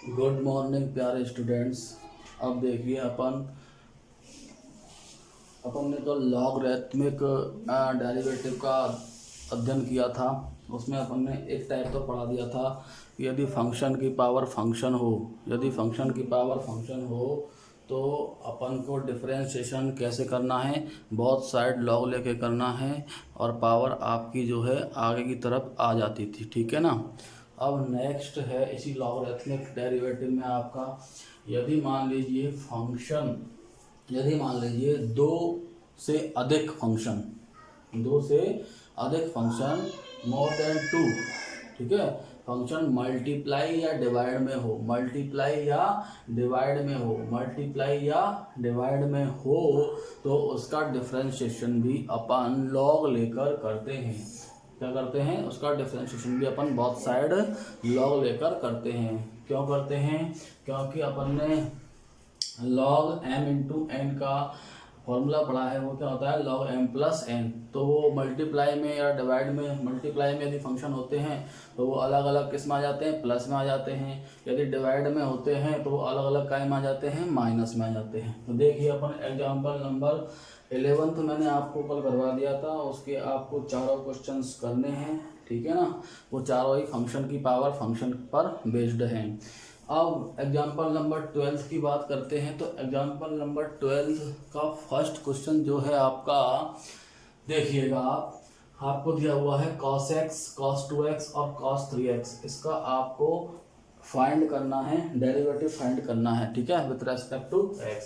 Good morning प्यारे students. अब देखिए अपन ने तो लॉगरिथमिक डेरिवेटिव का अध्ययन किया था। उसमें अपन ने एक टाइप तो पढ़ा दिया था कि यदि फंक्शन की पावर फंक्शन हो तो अपन को डिफरेंशिएशन कैसे करना है, बहुत साइड लॉग लेके करना है और पावर आपकी जो है आगे की तरफ आ जाती थी। ठीक है ना। अब नेक्स्ट है इसी लॉगरिथमिक डेरिवेटिव में आपका, यदि मान लीजिए दो से अधिक फंक्शन मोर देन टू, ठीक है, फंक्शन मल्टीप्लाई या डिवाइड में हो तो उसका डिफरेंशिएशन भी अपन लॉग लेकर करते हैं। क्या करते हैं? उसका डिफरेंशिएशन भी अपन बहुत साइड लॉग लेकर करते हैं। क्यों करते हैं? क्योंकि अपन ने log m इंटू एन का फॉर्मूला पढ़ा है। वो क्या होता है? log m plus n. तो वो मल्टीप्लाई में या डिवाइड में, मल्टीप्लाई में यदि फंक्शन होते हैं तो वो अलग अलग किस में आ जाते हैं? प्लस में आ जाते हैं। यदि डिवाइड में होते हैं तो वो अलग अलग काय में आ जाते हैं? माइनस में आ जाते हैं। तो देखिए अपन एग्जाम्पल नंबर 11 तो मैंने आपको कल करवा दिया था, उसके आपको चारों क्वेश्चंस करने हैं। ठीक है ना। वो चारों ही फंक्शन की पावर फंक्शन पर बेस्ड हैं। अब एग्जाम्पल नंबर 12 की बात करते हैं। तो एग्जाम्पल नंबर 12 का फर्स्ट क्वेश्चन जो है आपका, देखिएगा आपको दिया हुआ है cos x, cos 2x और cos 3x। इसका आपको फाइंड करना है, डेरिवेटिव फाइंड करना है। ठीक है, विथ रेस्पेक्ट टू x।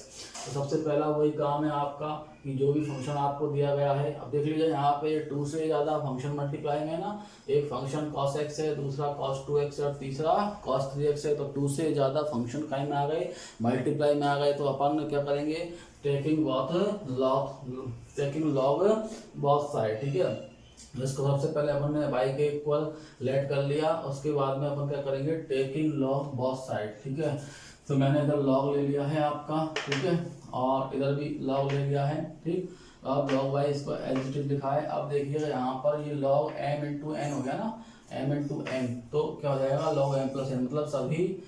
तो सबसे पहला वही काम है आपका कि जो भी फंक्शन आपको दिया गया है, अब देख लीजिए यहाँ पे 2 से ज़्यादा फंक्शन मल्टीप्लाई में है ना। एक फंक्शन cos x है, दूसरा cos 2x है और तीसरा cos 3x है। तो 2 से ज़्यादा फंक्शन काय में आ गए? मल्टीप्लाई में आ गए। तो अपन क्या करेंगे? Taking log both side. ठीक है। इसको सबसे पहले अपन ने y के इक्वल लेट कर लिया, उसके बाद में अपन क्या करेंगे? Taking log both side. ठीक है। तो मैंने इधर लॉग ले लिया है आपका, ठीक है, और इधर भी लॉग ले लिया है। ठीक। अब लॉग वाई इसको एज इट इज लिखा है। अब देखिएगा यहाँ पर ये लॉग m इंटू एन हो गया ना, m इंटू एन। तो क्या हो जाएगा? लॉग m प्लस एन, मतलब सभी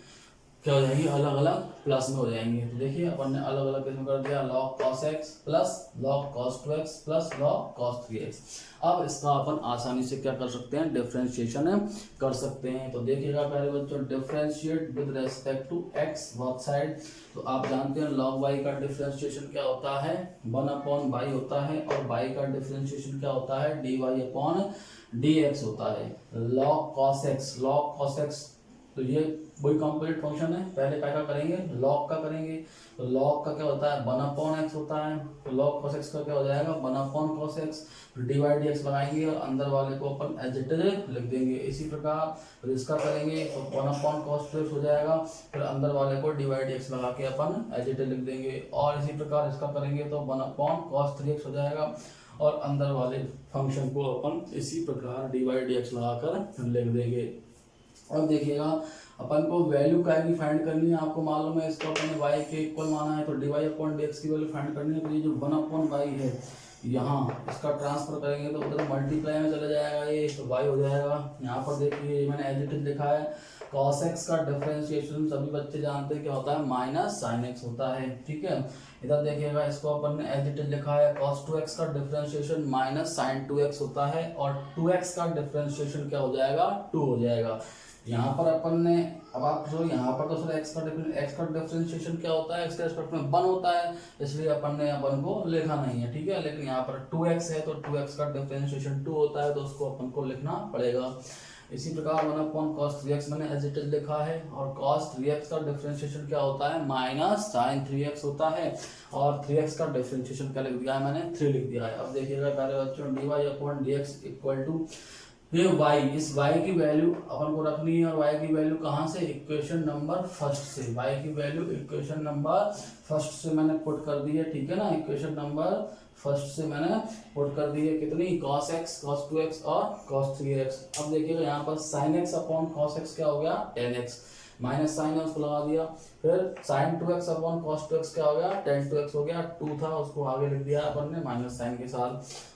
क्या हो जाएंगे? अलग अलग प्लस में हो जाएंगे। तो देखिए अपन ने अलग अलग किस्म कर दिया, log cos x plus log cos 2x plus log cos 3x। अब इसका अपन आसानी से क्या कर सकते हैं? डिफरेंशिएशन कर सकते हैं। तो देखिएगा पहले बच्चों, differentiate with respect to x both side. तो आप जानते हैं log y का डिफरेंशिएशन क्या होता है? 1/y होता है, और y का डिफरेंशिएशन क्या होता है? dy/dx होता है। log cos x तो ये वही कॉम्प्लीट फंक्शन है। पहले क्या करेंगे? लॉग का करेंगे। तो लॉग का क्या होता है? 1/x होता है। तो लॉग cos x का क्या हो जाएगा? 1/cos x। डिवाइड x लगाएंगे और अंदर वाले को अपन एज इट इज लिख देंगे। इसी प्रकार इसका करेंगे तो 1/cos 2x हो जाएगा, फिर अंदर वाले को डिवाइड x लगा के अपन एज इट इज लिख देंगे। और इसी प्रकार इसका करेंगे तो 1/cos 3x हो जाएगा, और अंदर वाले फंक्शन को अपन इसी प्रकार डिवाइड x लगाकर लिख देंगे। अब देखिएगा अपन को वैल्यू काय की फाइंड करनी है, आपको मालूम है। इसको अपन ने y के इक्वल माना है तो dy/dx की वैल्यू फाइंड करनी है। तो ये जो 1/y है, यहाँ इसका ट्रांसफर करेंगे तो उधर मल्टीप्लाई में चला जाएगा, ये तो y हो जाएगा। यहाँ पर देखिए मैंने एज इट इज लिखा है। cos x का डिफरेंशिएशन सभी बच्चे जानते हैं क्या होता है? माइनस साइन x होता है। ठीक है। इधर देखिएगा इसको अपन ने एज इट इज लिखा है, cos 2x का डिफरेंशिएशन माइनस साइन 2x होता है, और 2x का डिफरेंशिएशन क्या हो जाएगा? 2 हो जाएगा। यहाँ पर अपन ने, अब आप जो यहाँ पर तो सर x का डिफरेंशिएशन क्या होता है? x के रेस्पेक्ट में 1 होता है, इसलिए अपन ने 1 को लिखा नहीं है। ठीक है। लेकिन यहाँ पर 2x है तो 2x का डिफरेंशिएशन 2 होता है, तो उसको अपन को लिखना पड़ेगा। इसी प्रकार 1/cos 3x मैंने एज इट इज लिखा है, और cos 3x का डिफरेंशिएशन क्या होता है? माइनस साइन 3x होता है, और 3x का डिफरेंशिएशन क्या लिख दिया है? मैंने 3 लिख दिया है। अब देखिएगा पहले बच्चों, dy/dx इक्वल टू ये y, इस y की वैल्यू अपन को रखनी है। और y की वैल्यू कहाँ से? इक्वेशन नंबर फर्स्ट से। y की वैल्यू इक्वेशन नंबर फर्स्ट से मैंने पुट कर दी है। ठीक है ना। इक्वेशन नंबर फर्स्ट से मैंने पुट कर दी है कितनी? cos x, cos 2x और cos 3x। अब देखिएगा यहाँ पर sin x upon cos x क्या हो गया? tan x। माइनस साइन है उसको लगा दिया, फिर sign 2x upon cos 2x क्या हो गया, टेन 2x हो गया, 2 था उसको आगे लिख दिया अपन ने माइनस साइन के साथ,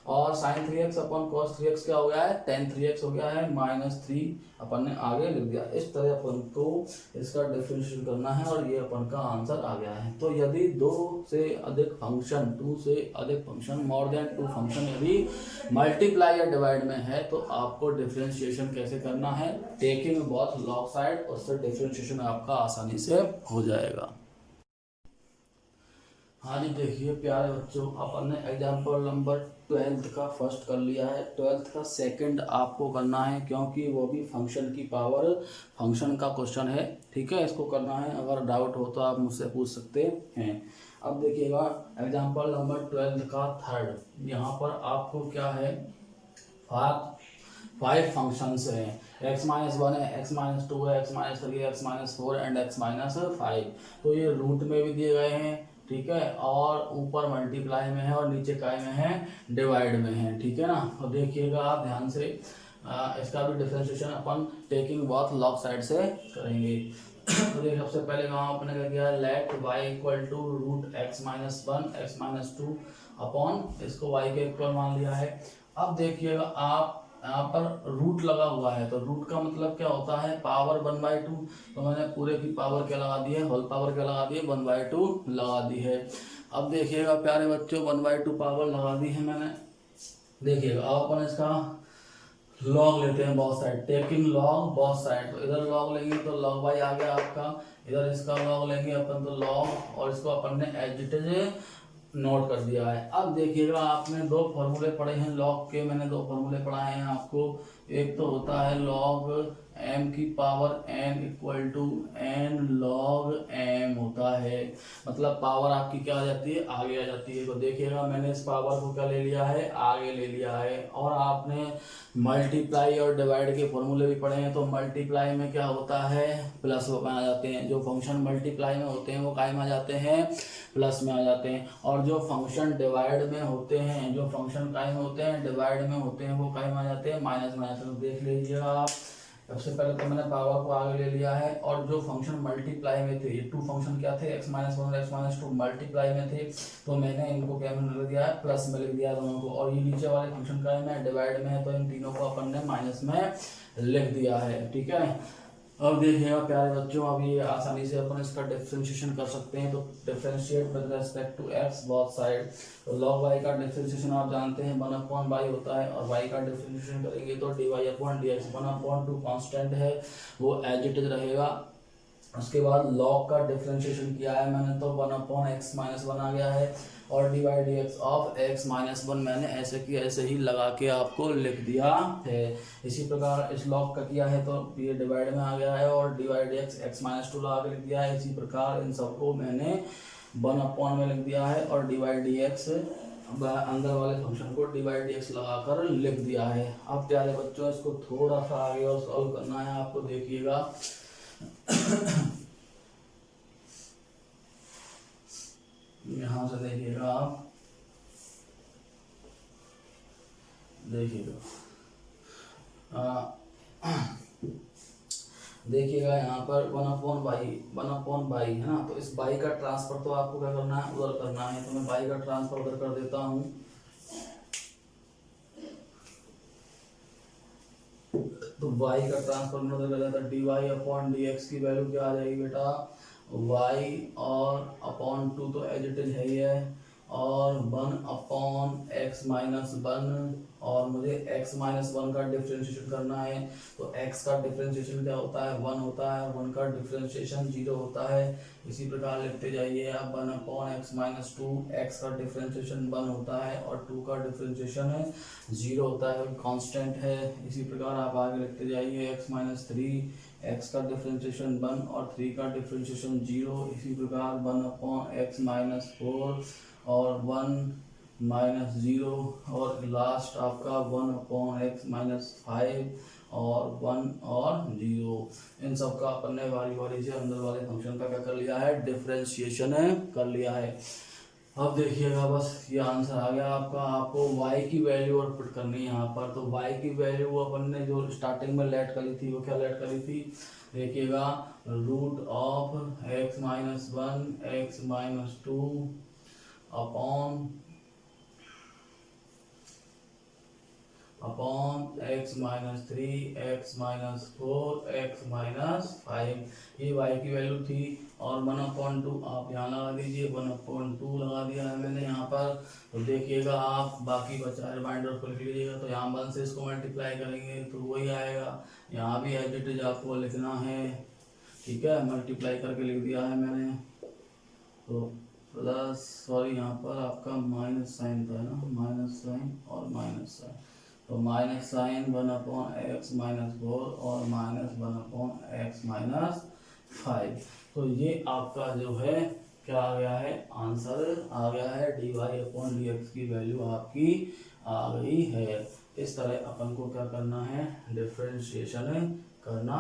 और sign 3x upon cos 3x क्या हो गया है, टेन 3x हो गया है, माइनस 3 अपन ने आगे लिख दिया। इस तरह अपन को इसका डिफरेंशिएशन करना है और ये अपन का आंसर आ गया है। तो यदि दो से अधिक फंक्शन, मोर देन 2 फंक्शन यदि मल्टीप्लाई या डिवाइड में है तो आपको डिफरेंशिएशन कैसे करना है, टेकिंग बोथ लॉग साइड, उससे डिफरेंशिएशन आपका आसानी से हो जाएगा। हाँ जी, देखिए प्यारे बच्चों, अपन ने एग्जाम्पल नंबर 12th का फर्स्ट कर लिया है, 12th का सेकंड आपको करना है, क्योंकि वो भी फंक्शन की पावर, फंक्शन का क्वेश्चन है, ठीक है, इसको करना है। अगर डाउट हो तो आप मुझसे पूछ सकते हैं। अब देखिएगा एग्जाम्पल नंबर 12th का थर्ड, यहाँ पर आपको क्या है, 5 फंक्शंस हैं, x-1 है, x-2 है, x-3 है, x-4 एंड x-5। तो ये रूट में भी दिए गए हैं, ठीक है, और ऊपर मल्टीप्लाई में है और नीचे काय में है, डिवाइड में है, ठीक है ना। तो देखिएगा आप ध्यान से, इसका भी डिफरेंशिएशन अपन टेकिंग बोथ लॉग साइड से करेंगे। तो देखिए सबसे पहले वहाँ अपने क्या किया, let y equal to root x-1 x-2 upon, इसको y के इक्वल मान लिया है। अब देखिएगा आप यहाँ पर रूट लगा हुआ है, तो रूट का मतलब क्या होता है, पावर 1/2। तो मैंने पूरे की पावर क्या लगा दी है, होल पावर क्या लगा दी है, 1/2 लगा दी है। अब देखिएगा प्यारे बच्चों, 1/2 पावर लगा दी है मैंने। देखिएगा अब अपन इसका लॉग लेते हैं both side, taking log both side. तो इधर लॉग लेंगे तो लॉग बाई आ गया आपका, इधर इसका लॉग लेंगे अपन तो लॉग, और इसको अपन ने एज इट इज नोट कर दिया है। अब देखिएगा आपने दो फॉर्मूले पढ़े हैं लॉग के, मैंने दो फॉर्मूले पढ़ाए हैं आपको। एक तो होता है लॉग m की power n equal to n log m होता है, मतलब पावर आपकी क्या आ जाती है, आगे आ जाती है। तो देखिएगा मैंने इस पावर को क्या ले लिया है, आगे ले लिया है। और आपने मल्टीप्लाई और डिवाइड के फॉर्मूले भी पढ़े हैं, तो मल्टीप्लाई में क्या होता है, प्लस में आ जाते हैं, जो फंक्शन मल्टीप्लाई में होते हैं वो काय में आ जाते हैं, प्लस में आ जाते हैं। और जो फंक्शन डिवाइड में होते हैं, जो फंक्शन काय में होते हैं, डिवाइड में होते हैं, वो काय में आ जाते हैं, माइनस में। तो देख लीजिएगा आप, सबसे पहले तो मैंने पावर को आगे ले लिया है, और जो फंक्शन मल्टीप्लाई में थे, ये 2 फंक्शन क्या थे, x-1 और x-2 मल्टीप्लाई में थे, तो मैंने इनको क्या में लिख दिया है, प्लस में लिख दिया दोनों को। और ये नीचे वाले फंक्शन का है डिवाइड में है, तो इन तीनों को अपन ने माइनस में लिख दिया है, ठीक है। अब देखिएगा प्यारे बच्चों, अब ये आसानी से अपन इसका डिफरेंशिएशन कर सकते हैं। तो differentiate with respect to x both side. तो log y का डिफरेंशिएशन आप जानते हैं 1/y होता है, और y का डिफरेंशिएशन करेंगे तो dy/dx 1/2 कांस्टेंट है, वो एज इट इज रहेगा। उसके बाद log का डिफरेंशिएशन किया है मैंने, तो 1/x-1 आ गया है, और dy/dx ऑफ x-1 मैंने ऐसे की ऐसे ही लगा के आपको लिख दिया है। इसी प्रकार इस log का किया है तो ये डिवाइड में आ गया है, और dy/dx x-2 लगा के लिख दिया है। इसी प्रकार इन सबको मैंने 1/में लिख दिया है, और dy/dx अंदर वाले फंक्शन को dy/dx लगाकर लिख दिया है। अब प्यारे बच्चों इसको थोड़ा सा आगे और सॉल्व करना है आपको, देखिएगा। यहाँ से देखिएगा आप, देखिएगा देखिएगा यहाँ पर 1/y है ना, तो इस बाई का ट्रांसफर तो आपको क्या करना है, उधर करना है। तो मैं बाई का ट्रांसफर उधर कर देता हूँ। तो y का ट्रांसफर में उधर कर देता है, dy/dx की वैल्यू क्या आ जाएगी बेटा, y और अपॉन 2 तो एज इट इज है ही है, और 1/x-1, और मुझे x-1 का डिफरेंशिएशन करना है। तो x का डिफरेंशिएशन क्या होता है, 1 होता है, 1 का डिफरेंशिएशन 0 होता है। इसी प्रकार लिखते जाइए आप, 1/x-2, x का डिफरेंशिएशन 1 होता है, और 2 का डिफरेंशिएशन 0 होता है, कांस्टेंट है। इसी प्रकार आप आगे लिखते जाइए, x-3, x का डिफरेंशिएशन 1 और 3 का डिफरेंशिएशन 0। इसी प्रकार 1/x-4 और 1-0, और लास्ट आपका 1/x-5 और 1 और 0। इन सब का अपन ने बारी बारी से अंदर वाले फंक्शन का क्या कर लिया है, डिफरेंशिएशन कर लिया है। अब देखिएगा बस ये आंसर आ गया आपका। आपको y की वैल्यू और पुट करनी है यहाँ पर। तो y की वैल्यू वो अपन ने जो स्टार्टिंग में लेट करी थी वो क्या लेट करी थी, देखिएगा root of x minus one x minus two upon x minus three x minus four x minus five, ये y की वैल्यू थी। और 1/2 आप यहाँ लगा दीजिए, 1/2 लगा दिया है मैंने यहाँ पर। तो देखिएगा आप बाकी बचा रिमाइंडर को लिख लीजिएगा। तो यहाँ 1 से इसको मल्टीप्लाई करेंगे तो वही आएगा। यहाँ भी एज इट इज आपको लिखना है, ठीक है, मल्टीप्लाई करके लिख दिया है मैंने। तो प्लस सॉरी यहाँ पर आपका माइनस साइन था ना, माइनस साइन और माइनस साइन। तो minus sign 1/x minus four और -1/x माइनस फाइव। तो ये आपका जो है क्या आ गया है, आंसर आ गया है। dy/dx की वैल्यू आपकी आ गई है। इस तरह अपन को क्या करना है, डिफरेंशिएशन करना